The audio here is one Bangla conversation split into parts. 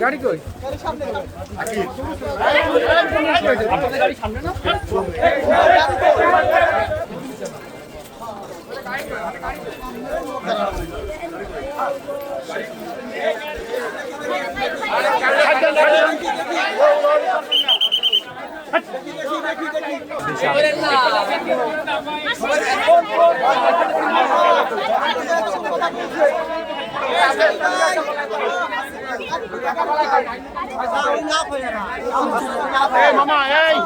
গাড়ি কই সামনে না মামা এই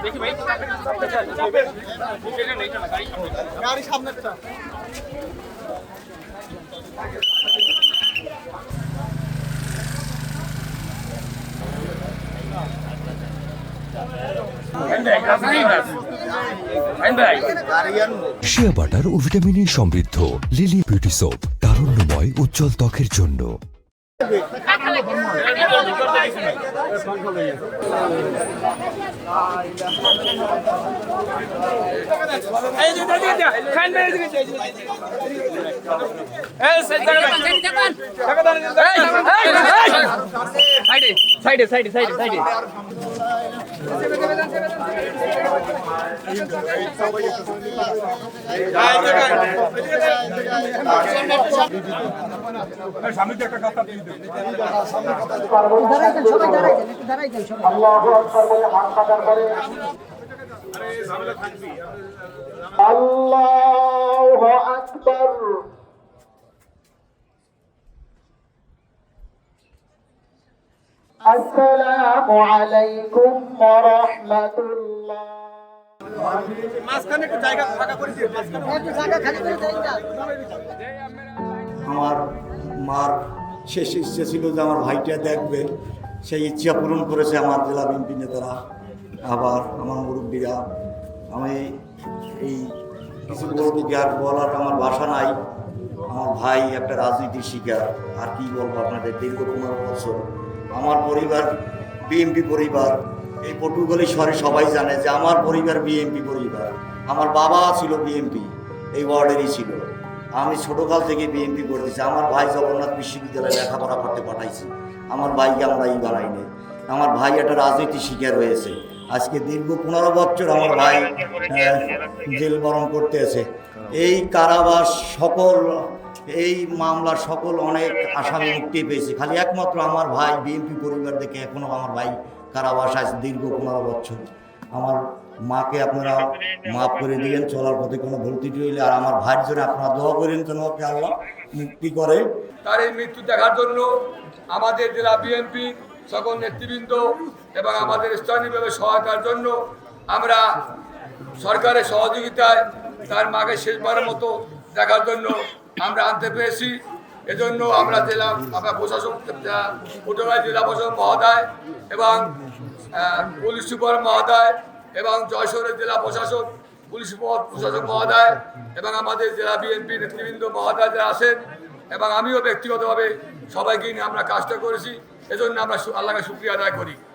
দেখি ভাই গাড়ি সামনেটা শিয়া বাটার ও ভিটামিনে সমৃদ্ধ লিলি বিউটি সোপ, তারুণ্যময় উজ্জ্বল ত্বকের জন্য। সাইডে সাইডে সাইডে সাইডে আল্লাহু আকবার। আসসালামু আলাইকুম ওয়া রাহমাতুল্লাহ। মাঝখানে একটু জায়গা ফাঁকা করে দিও, মাঝখানে একটু জায়গা খালি করে দেই না। আমার মার শেষ ইচ্ছে ছিল যে আমার ভাইটা দেখবে, সেই ইচ্ছা পূরণ করেছে আমার জেলা বিএনপি নেতারা, আবার আমার মুরব্বীরা। আমি এই কিছু বলতে যার বলার আমার ভাষা নাই। আমার ভাই একটা রাজনীতির শিকার, আর কি বলবো আপনাদের, দীর্ঘ 15 বছর আমার পরিবার বিএনপি পরিবার। এই পটুয়াখালী শহরে সবাই জানে যে আমার পরিবার বিএনপি পরিবার। আমার বাবা ছিল বিএনপি, এই ওয়ার্ডেরই ছিল। আমি ছোটোকাল থেকে বিএনপি করতেছি। আমার ভাই জগন্নাথ বিশ্ববিদ্যালয়ে লেখাপড়া করতে পাঠাইছি। আমার ভাইকে আমরা এই বানাইনি। আমার ভাই একটা রাজনীতি শিকার হয়েছে। আজকে দীর্ঘ 15 বছর আমার ভাই জেল বরণ করতে আছে। এই কারাবাস সকল, এই মামলার সকল অনেক আসামি মুক্তি পেয়েছে। খালি একমাত্র আমার ভাই বিএনপি পরিবার দেখে এখনও আমার ভাই কারাবাস আছে দীর্ঘ 15 বছর। আমার মাকে আপনারা মাফ করে দিলেন, চলার পথে কোনো ভুল ত্রুটি হইলে। আর আমার ভাইয়ের জন্য আপনারা দোয়া করেন যেন ওকে আল্লাহ মুক্তি করে। তার এই মৃত্যু দেখার জন্য আমাদের জেলা বিএনপি সকল নেতৃবৃন্দ এবং আমাদের স্থানীয়ভাবে সহায়তার জন্য আমরা সরকারের সহযোগিতায় তার মাকে শেষবারের মতো দেখার জন্য আমরা আনতে পেরেছি। এজন্য আমরা প্রশাসক পটুয়াখালী জেলা প্রশাসক মহোদয় এবং পুলিশ সুপার মহোদয় এবং যশোরের জেলা প্রশাসক পুলিশ প্রশাসক মহোদয় এবং আমাদের জেলা বিএনপি নেতৃবৃন্দ মহোদয় যারা আছেন এবং আমিও ব্যক্তিগতভাবে সবাইকে নিয়ে আমরা কাজটা করেছি। এজন্য আমরা আল্লাহকে শুকরিয়া আদায় করি।